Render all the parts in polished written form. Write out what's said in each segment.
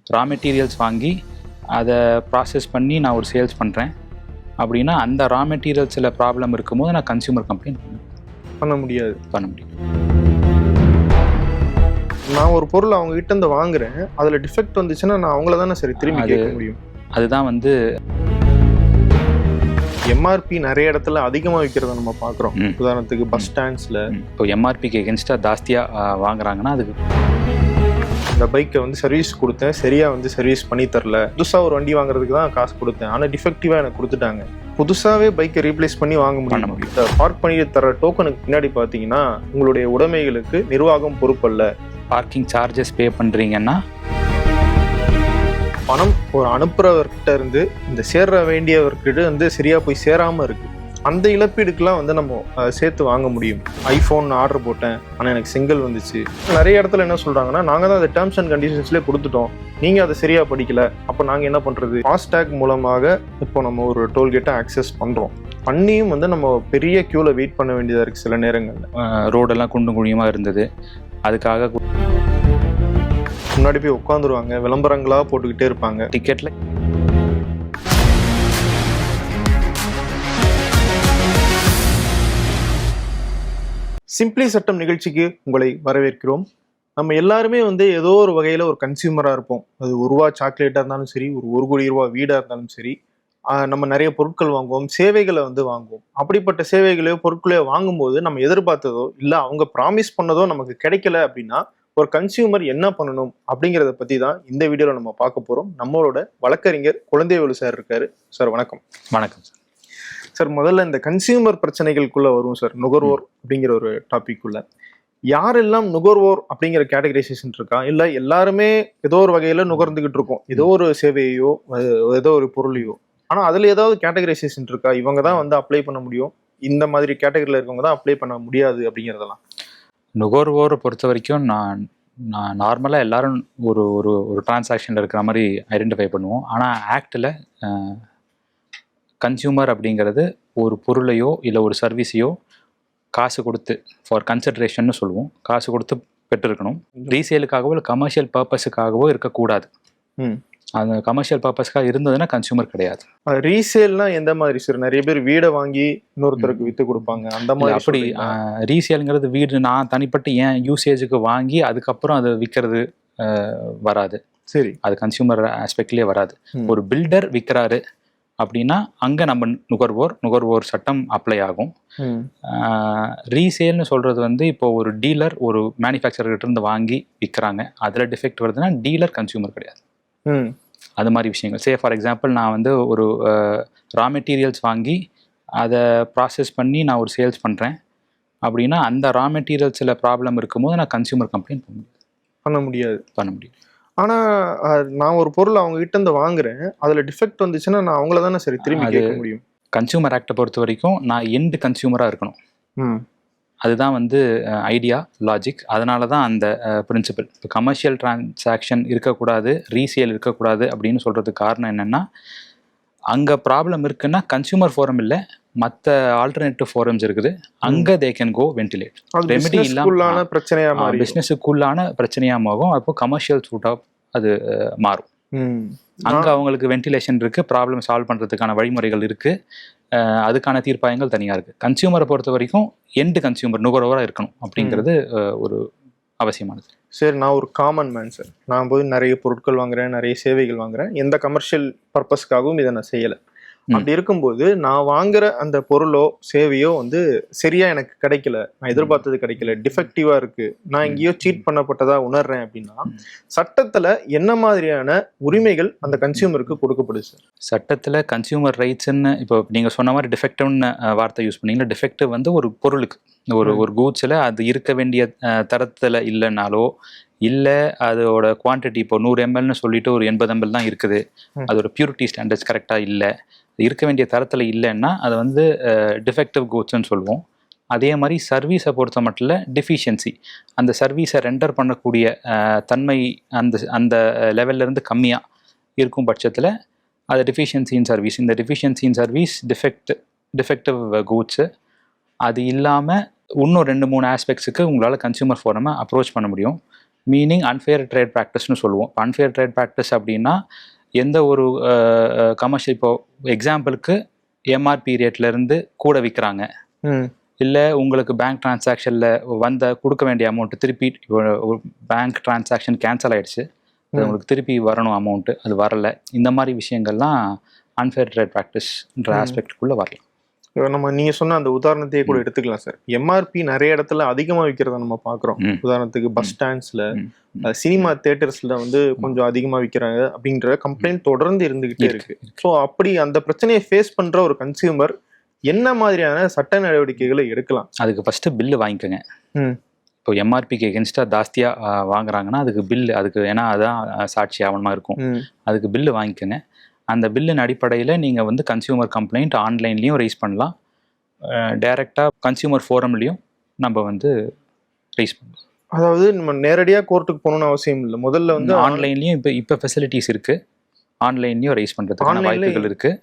Raw materials வாங்கி அதை process பண்ணி நான் ஒரு சேல்ஸ் பண்ணுறேன் அப்படின்னா அந்த ரா மெட்டீரியல்ஸில் ப்ராப்ளம் இருக்கும்போது நான் கன்சியூமர் கம்ப்ளைண்ட் பண்ண முடியாது. நான் ஒரு பொருள் அவங்க கிட்ட இருந்து வாங்குறேன், அதில் டிஃபெக்ட் வந்துச்சுன்னா நான் அவங்கள தானே சரி திரும்பி கேட்க முடியும். அதுதான் வந்து எம்ஆர்பி நிறைய இடத்துல அதிகமாக விற்கிறத நம்ம பார்க்குறோம். உதாரணத்துக்கு பஸ் ஸ்டாண்ட்ஸில் இப்போ எம்ஆர்பிக்கு எகென்ஸ்டாக ஜாஸ்தியாக வாங்குறாங்கன்னா அதுக்கு இந்த பைக்கை வந்து சர்வீஸ் கொடுத்தேன், சரியாக வந்து சர்வீஸ் பண்ணி தரல, புதுசாக ஒரு வண்டி வாங்குறதுக்கு தான் காசு கொடுத்தேன், ஆனால் டிஃபெக்டிவாக எனக்கு கொடுத்துட்டாங்க, புதுசாகவே பைக்கை ரீப்ளேஸ் பண்ணி வாங்க முடியும். பார்க் பண்ணி தர டோக்கனுக்கு பின்னாடி பார்த்தீங்கன்னா உங்களுடைய உடைமைகளுக்கு நிர்வாகம் பொறுப்பல்ல. பார்க்கிங் சார்ஜஸ் பே பண்ணுறீங்கன்னா பணம் ஒரு அனுப்புறவர்கிட்ட இருந்து இந்த சேர்ற வேண்டியவர்கிட்ட வந்து சரியா போய் சேராம இருக்கு. அந்த இழப்பீடுக்கெல்லாம் வந்து நம்ம சேர்த்து வாங்க முடியும். ஐஃபோன் ஆர்டர் போட்டேன், ஆனால் எனக்கு சிங்கிள் வந்துச்சு. நிறைய இடத்துல என்ன சொல்றாங்கன்னா, நாங்கள் தான் அதை டேர்ம்ஸ் அண்ட் கண்டிஷன்ஸ்லேயே கொடுத்துட்டோம், நீங்கள் அதை சரியா படிக்கல, அப்போ நாங்கள் என்ன பண்ணுறது? ஃபாஸ்டேக் மூலமாக இப்போ நம்ம ஒரு டோல்கேட்டை ஆக்சஸ் பண்ணுறோம். பண்ணியும் வந்து நம்ம பெரிய க்யூவில் வெயிட் பண்ண வேண்டியதாக இருக்குது. சில நேரங்களில் ரோடெல்லாம் குண்டும் குழியுமாக இருந்தது, அதுக்காக முன்னாடி போய் உட்காந்துருவாங்க, விளம்பரங்களாக போட்டுக்கிட்டே இருப்பாங்க. டிக்கெட்டில் சிம்பிளி சட்டம் நிகழ்ச்சிக்கு உங்களை வரவேற்கிறோம். நம்ம எல்லாருமே வந்து ஏதோ ஒரு வகையில் ஒரு கன்சியூமராக இருப்போம். அது ரூபா சாக்லேட்டாக இருந்தாலும் சரி, ஒரு கோடி ரூபா வீடாக இருந்தாலும் சரி, நம்ம நிறைய பொருட்கள் வாங்குவோம், சேவைகளை வந்து வாங்குவோம். அப்படிப்பட்ட சேவைகளையோ பொருட்களையோ வாங்கும்போது நம்ம எதிர்பார்த்ததோ இல்லை அவங்க ப்ராமிஸ் பண்ணதோ நமக்கு கிடைக்கல அப்படின்னா ஒரு கன்சியூமர் என்ன பண்ணணும் அப்படிங்கிறத பற்றி தான் இந்த வீடியோவில் நம்ம பார்க்க போகிறோம். நம்மளோட வழக்கறிஞர் குழந்தைவேலு சார் இருக்காரு. சார் வணக்கம். வணக்கம் சார். சார், முதல்ல இந்த கன்சியூமர் பிரச்சனைகளுக்குள்ள வரும் சார், நுகர்வோர் அப்படிங்கிற ஒரு டாபிக்குள்ள. யாரெல்லாம் நுகர்வோர் அப்படிங்கிற கேட்டகரைசேஷன் இருக்கா, இல்லை எல்லாருமே ஏதோ ஒரு வகையில் நுகர்ந்துகிட்டு இருக்கோம், ஏதோ ஒரு சேவையோ ஏதோ ஒரு பொருளையோ, ஆனால் அதில் ஏதாவது கேட்டகரைசேஷன் இருக்கா, இவங்க தான் வந்து அப்ளை பண்ண முடியும், இந்த மாதிரி கேட்டகரியில் இருக்கவங்க தான் அப்ளை பண்ண முடியாது அப்படிங்கிறதெல்லாம்? நுகர்வோரை பொறுத்த வரைக்கும் நான் நார்மலாக எல்லாரும் ஒரு ஒரு ஒரு டிரான்சாக்ஷனில் இருக்கிற மாதிரி ஐடென்டிஃபை பண்ணுவோம். ஆனால் ஆக்டில் கன்சியூமர் அப்படிங்கிறது ஒரு பொருளையோ இல்லை ஒரு சர்வீஸையோ காசு கொடுத்து ஃபார் கன்சிடரேஷன்னு சொல்லுவோம், காசு கொடுத்து பெற்றிருக்கணும். ரீசேலுக்காகவோ இல்லை கமர்ஷியல் பர்பஸுக்காகவோ இருக்கக்கூடாது. அந்த கமர்ஷியல் பர்பஸ்க்காக இருந்ததுன்னா கன்சியூமர் கிடையாது. ரீசேல்னா எந்த மாதிரி சார்? நிறைய பேர் வீடை வாங்கி இன்னொருத்தருக்கு விற்று கொடுப்பாங்க, அந்த மாதிரி. அப்படி ரீசேலுங்கிறது வீடு நான் தனிப்பட்ட ஏன் யூசேஜுக்கு வாங்கி அதுக்கப்புறம் அதை விற்கிறது வராது. சரி, அது கன்சியூமர் ஆஸ்பெக்ட்லேயே வராது. ஒரு பில்டர் விற்கிறாரு அப்படின்னா அங்கே நம்ம நுகர்வோர் சட்டம் அப்ளை ஆகும். ரீசேல்னு சொல்கிறது வந்து இப்போ ஒரு டீலர் ஒரு மேனுஃபேக்சர்கிட்ட இருந்து வாங்கி விற்கிறாங்க, அதில் டிஃபெக்ட் வருதுன்னா டீலர் கன்சியூமர் கிடையாது. அது மாதிரி விஷயங்கள். ஃபார் எக்ஸாம்பிள், நான் வந்து ஒரு ரா மெட்டீரியல்ஸ் வாங்கி அதை ப்ராசஸ் பண்ணி நான் ஒரு சேல்ஸ் பண்ணுறேன் அப்படின்னா அந்த ரா மெட்டீரியல்ஸில் ப்ராப்ளம் இருக்கும்போது நான் கன்சியூமர் கம்ப்ளைண்ட் பண்ண முடியும். ஆனால் நான் ஒரு பொருள் அவங்க கிட்ட இருந்து வாங்குறேன், அதில் டிஃபெக்ட் வந்துச்சுன்னா நான் அவங்கள தானே சரி திரும்பி கேட்க முடியும். கன்சியூமர் ஆக்டை பொறுத்த வரைக்கும் நான் எண்டு கன்சியூமராக இருக்கணும். அதுதான் வந்து ஐடியா, லாஜிக். அதனால தான் அந்த பிரின்சிபல். இப்போ கமர்ஷியல் டிரான்சாக்ஷன் இருக்கக்கூடாது, ரீசேல் இருக்கக்கூடாது அப்படின்னு சொல்கிறதுக்கு காரணம் என்னென்னா, அங்கே ப்ராப்ளம் இருக்குன்னா கன்சியூமர் ஃபோரம் இல்லை, மற்ற ஆல்டர்னேட்டிவ் ஃபோரம்ஸ் இருக்குது, அங்கே they can go ventilate. Remedy இல்லாமல் பிஸ்னஸுக்குள்ளான பிரச்சனையாக மாறும். அப்போ கமர்ஷியல் சூட்டாக அது மாறும். அங்கே அவங்களுக்கு வென்டிலேஷன் இருக்குது, ப்ராப்ளம் சால்வ் பண்ணுறதுக்கான வழிமுறைகள் இருக்குது, அதுக்கான தீர்ப்பாயங்கள் தனியாக இருக்குது. கன்சியூமரை பொறுத்த வரைக்கும் எண்டு கன்சியூமர் நுகர்வோராக இருக்கணும் அப்படிங்கிறது ஒரு அவசியமானது. சரி, நான் ஒரு காமன் மேன் சார், நான் போய் நிறைய பொருட்கள் வாங்குறேன், நிறைய சேவைகள் வாங்குறேன், எந்த கமர்ஷியல் பர்பஸ்க்காகவும் இதை நான் செய்யலை. அப்படி இருக்கும்போது நான் வாங்குற அந்த பொருளோ சேவையோ வந்து சரியா எனக்கு கிடைக்கல, நான் எதிர்பார்த்தது கிடைக்கல, டிஃபெக்டிவா இருக்கு, நான் எங்கேயோ சீட் பண்ணப்பட்டதா உணர்றேன் அப்படின்னா சட்டத்துல என்ன மாதிரியான உரிமைகள் அந்த கன்சியூமருக்கு கொடுக்கப்படுது சார்? சட்டத்துல கன்சியூமர் ரைட்ஸ்ன்னு இப்போ நீங்க சொன்ன மாதிரி டிஃபெக்டிவ்னு வார்த்தை யூஸ் பண்ணீங்கன்னா, டிஃபெக்டிவ் வந்து ஒரு பொருளுக்கு ஒரு கூட்ஸில் அது இருக்க வேண்டிய தரத்தில் இல்லைனாலோ, இல்லை அதோட குவான்டிட்டி இப்போ 100 mlன்னு சொல்லிட்டு ஒரு 80 ml தான் இருக்குது, அதோட பியூரிட்டி ஸ்டாண்டர்ட்ஸ் கரெக்டாக இல்லை, இருக்க வேண்டிய தரத்தில் இல்லைன்னா அதை வந்து டிஃபெக்டிவ் கூட்ஸ்ன்னு சொல்லுவோம். அதே மாதிரி சர்வீஸை பொறுத்த மட்டும் டெஃபிஷியன்சி, அந்த சர்வீஸை ரெண்டர் பண்ணக்கூடிய தன்மை அந்த லெவல்லேருந்து கம்மியாக இருக்கும் பட்சத்தில் அது டெஃபிஷியன்சி இன் சர்வீஸ். இந்த டெஃபிஷியன்சி இன் சர்வீஸ் டிஃபெக்டிவ் கூட்ஸு. அது இல்லாமல் இன்னும் 2-3 ஆஸ்பெக்ட்ஸுக்கு உங்களால் கன்சியூமர் ஃபோரமை அப்ரோச் பண்ண முடியும். மீனிங் அன்ஃபேர் ட்ரேட் ப்ராக்டிஸ்னு சொல்லுவோம். அன்ஃபேர் ட்ரேட் ப்ராக்டிஸ் அப்படின்னா எந்த ஒரு கமர்ஷியல், இப்போ எக்ஸாம்பிளுக்கு எம்ஆர்பி ரேட்லேருந்து கூட விற்கிறாங்க, இல்லை உங்களுக்கு பேங்க் டிரான்சாக்ஷனில் கொடுக்க வேண்டிய அமௌண்ட்டு திருப்பி பேங்க் டிரான்சாக்ஷன் கேன்சல் ஆகிடுச்சு, அது உங்களுக்கு திருப்பி வரணும் அமௌண்ட்டு, அது வரலை, இந்த மாதிரி விஷயங்கள்லாம் அன்ஃபேர் ட்ரேட் ப்ராக்டிஸ்ன்ற ஆஸ்பெக்டுக்குள்ளே வரலாம். நம்ம நீங்க சொன்ன அந்த உதாரணத்தையே கூட எடுத்துக்கலாம் சார். எம்ஆர்பி நிறைய இடத்துல அதிகமா விற்கிறத நம்ம பாக்குறோம். உதாரணத்துக்கு பஸ் ஸ்டாண்ட்ஸ்ல, சினிமா தியேட்டர்ஸ்ல கொஞ்சம் அதிகமா விற்கிறாங்க அப்படின்ற கம்ப்ளைண்ட் தொடர்ந்து இருந்துகிட்டே இருக்கு. ஸோ அப்படி அந்த பிரச்சனையை ஃபேஸ் பண்ற ஒரு கன்சியூமர் என்ன மாதிரியான சட்ட நடவடிக்கைகளை எடுக்கலாம்? அதுக்கு ஃபர்ஸ்ட் பில்லு வாங்கிக்கோங்க. இப்போ எம்ஆர்பிக்கு எகென்ஸ்டா ஜாஸ்தியாக வாங்குறாங்கன்னா அதுக்கு பில்லு, அதுக்கு ஏன்னா அதான் சாட்சி ஆவணமாக இருக்கும், அதுக்கு பில்லு வாங்கிக்கோங்க. அந்த பில்லின் அடிப்படையில் நீங்கள் கன்சியூமர் கம்ப்ளைண்ட் ஆன்லைன்லேயும் ரைஸ் பண்ணலாம், டைரெக்டாக கன்சியூமர் ஃபோரம்லேயும் நம்ம ரைஸ் பண்ணலாம். அதாவது நம்ம நேரடியாக கோர்ட்டுக்கு போகணும்னு அவசியம் இல்லை, முதல்ல ஆன்லைன்லேயும் இப்போ ஃபெசிலிட்டிஸ் இருக்குது, ஆன்லைன்லேயும் ரைஸ் பண்ணுறதுக்கான வாய்ப்புகள் இருக்குது.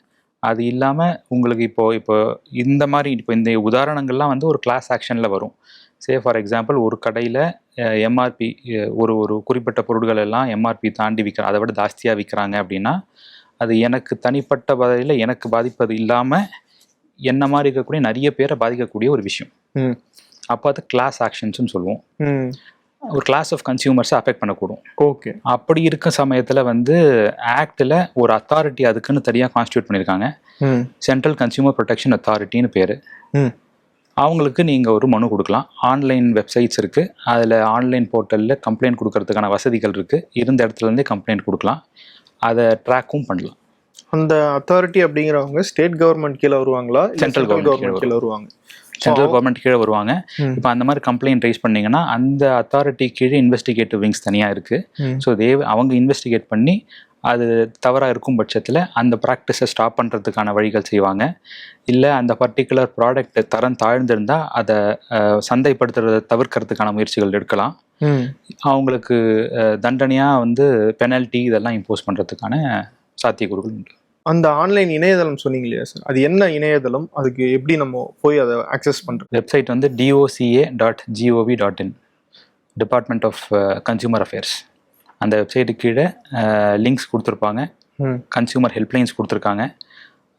அது இல்லாமல் உங்களுக்கு இப்போ இந்த மாதிரி இந்த உதாரணங்கள்லாம் ஒரு கிளாஸ் ஆக்ஷனில் வரும். ஃபார் எக்ஸாம்பிள், ஒரு கடையில் எம்ஆர்பி ஒரு குறிப்பிட்ட பொருட்கள் எல்லாம் எம்ஆர்பி தாண்டி விற்கிறாங்க, அதை விட ஜாஸ்தியாக விற்கிறாங்க அப்படின்னா அது எனக்கு தனிப்பட்ட வகையில் எனக்கு பாதிப்பது இல்லாமல் என்ன மாதிரி இருக்கக்கூடிய நிறைய பேரை பாதிக்கக்கூடிய ஒரு விஷயம். அப்போ அது கிளாஸ் ஆக்ஷன்ஸ்னு சொல்லுவோம். ஒரு கிளாஸ் ஆஃப் கன்சியூமர்ஸை அஃபெக்ட் பண்ணக்கூடும். ஓகே. அப்படி இருக்க சமயத்தில் ஆக்டில் ஒரு அத்தாரிட்டி அதுக்குன்னு தனியாக கான்ஸ்டியூட் பண்ணியிருக்காங்க, சென்ட்ரல் கன்சியூமர் ப்ரொடெக்ஷன் அத்தாரிட்டின்னு பேர். அவங்களுக்கு நீங்கள் ஒரு மனு கொடுக்கலாம். ஆன்லைன் வெப்சைட்ஸ் இருக்குது, அதில் ஆன்லைன் போர்ட்டலில் கம்ப்ளைண்ட் கொடுக்கறதுக்கான வசதிகள் இருக்குது, இருந்த இடத்துலேருந்தே கம்ப்ளைண்ட் கொடுக்கலாம், அதை ட்ராக்கும் பண்ணலாம். அந்த அத்தாரிட்டி அப்படிங்கிறவங்க ஸ்டேட் கவர்மெண்ட் கீழே வருவாங்களா, சென்ட்ரல் கவர்மெண்ட் கீழே வருவாங்க? சென்ட்ரல் கவர்மெண்ட் கீழே வருவாங்க. இப்போ அந்த மாதிரி கம்ப்ளைண்ட் ரைஸ் பண்ணீங்கன்னா அந்த அத்தாரிட்டி கீழே இன்வெஸ்டிகேட்டிவ் விங்ஸ் தனியாக இருக்குது. ஸோ அவங்க இன்வெஸ்டிகேட் பண்ணி அது தவறாக இருக்கும் பட்சத்தில் அந்த ப்ராக்டிஸை ஸ்டாப் பண்ணுறதுக்கான வழிகள் செய்வாங்க. இல்லை அந்த பர்டிகுலர் ப்ராடக்ட் தரம் தாழ்ந்திருந்தால் அதை சந்தைப்படுத்துறதை தவிர்க்கிறதுக்கான முயற்சிகள் எடுக்கலாம். அவங்களுக்கு தண்டனையாக பெனல்ட்டி இதெல்லாம் இம்போஸ் பண்ணுறதுக்கான சாத்தியக்கூறுகள் உண்டு. அந்த ஆன்லைன் இணையதளம் சொன்னீங்க இல்லையா சார், அது என்ன இணையதளம், அதுக்கு எப்படி நம்ம போய் அதை ஆக்சஸ் பண்ணுறோம்? Website doca.gov.in, department of consumer affairs. அந்த வெப்சைட்டுக்கு கீழே லிங்க்ஸ் கொடுத்துருப்பாங்க, கன்சியூமர் ஹெல்ப்லைன்ஸ் கொடுத்துருக்காங்க,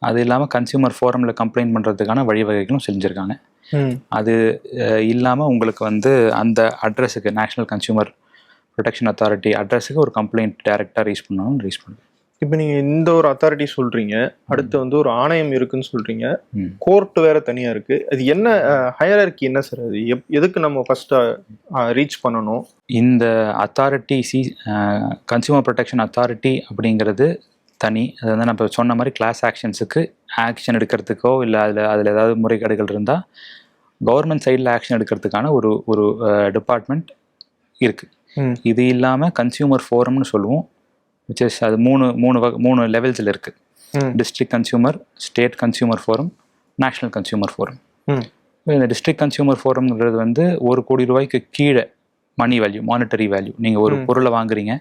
அது இல்லாமல் கன்சியூமர் ஃபோரமில் கம்ப்ளைண்ட் பண்ணுறதுக்கான வழிவகைகளும் செஞ்சுருக்காங்க. அது இல்லாமல் உங்களுக்கு அந்த அட்ரஸுக்கு, நேஷ்னல் கன்சியூமர் ப்ரொடெக்ஷன் அத்தாரிட்டி அட்ரஸுக்கு ஒரு கம்ப்ளைண்ட் டைரெக்டாக ரைஸ் பண்ணணும், ரைஸ் பண்ணுங்க. இப்போ நீங்கள் இந்த ஒரு அத்தாரிட்டி சொல்கிறீங்க, அடுத்து ஒரு ஆணையம் இருக்குன்னு சொல்கிறீங்க, கோர்ட் வேறு தனியாக இருக்குது. அது என்ன ஹையரார்கி என்ன சார்? அது எதுக்கு நம்ம ஃபஸ்ட்டாக ரீச் பண்ணணும்? இந்த அத்தாரிட்டி கன்சியூமர் ப்ரொடெக்ஷன் அத்தாரிட்டி அப்படிங்கிறது தனி. அது நம்ம சொன்ன மாதிரி கிளாஸ் ஆக்ஷன்ஸுக்கு ஆக்ஷன் எடுக்கிறதுக்கோ இல்லை அதில் ஏதாவது முறைகேடுகள் இருந்தால் கவர்மெண்ட் சைடில் ஆக்ஷன் எடுக்கிறதுக்கான ஒரு டிபார்ட்மெண்ட் இருக்குது. இது இல்லாமல் கன்சியூமர் ஃபோரம்னு சொல்லுவோம், விச் இஸ் அது மூணு லெவல்ஸில் இருக்குது. District consumer, state consumer forum, national consumer forum. இந்த டிஸ்ட்ரிக்ட் கன்சியூமர் ஃபோரம்ங்கிறது 1 கோடி ரூபாய்க்கு கீழே மணி வேல்யூ, மானிட்டரி வேல்யூ, நீங்கள் ஒரு பொருளை வாங்குறீங்க,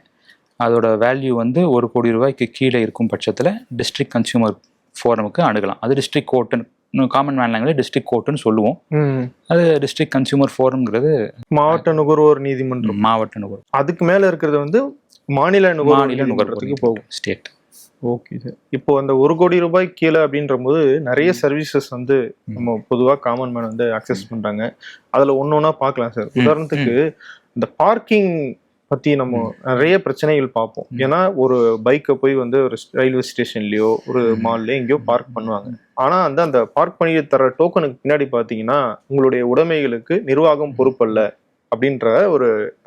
அதோட வேல்யூ 1 கோடி ரூபாய்க்கு கீழே இருக்கும் பட்சத்தில் டிஸ்ட்ரிக்ட் கன்சியூமர் ஃபோரமுக்கு அணுகலாம். அது டிஸ்ட்ரிக்ட் கோர்ட்டுன்னு, காமன் மேன் லாங்குவேஜ் டிஸ்ட்ரிக்ட் கோர்ட்டுன்னு சொல்லுவோம். அது டிஸ்ட்ரிக்ட் கன்சியூமர் ஃபோரம்ங்கிறது மாவட்ட நுகர்வோர் நீதிமன்றம். மாவட்ட நுகர்வோர். அதுக்கு மேலே இருக்கிறது மாநில நுகர்வோருக்கு போகும், ஸ்டேட். Okay sir. இப்போ அந்த 1 கோடி ரூபாய் கீழே அப்படின்ற போது நிறைய சர்வீசஸ் நம்ம பொதுவாக காமன் மேன் அக்சஸ் பண்றாங்க. அதுல ஒன்னொன்னா பார்க்கலாம் சார். உதாரணத்துக்கு இந்த பார்க்கிங் பத்தி நம்ம நிறைய பிரச்சனைகள் பார்ப்போம். ஏன்னா ஒரு பைக்கை போய் ஒரு ரயில்வே ஸ்டேஷன்லயோ ஒரு மால்லயோ எங்கேயோ பார்க் பண்ணுவாங்க. ஆனா அந்த பார்க் பண்ணி தர டோக்கனுக்கு பின்னாடி பாத்தீங்கன்னா உங்களுடைய உடைமைகளுக்கு நிர்வாகம் பொறுப்பல்ல அப்படின்ற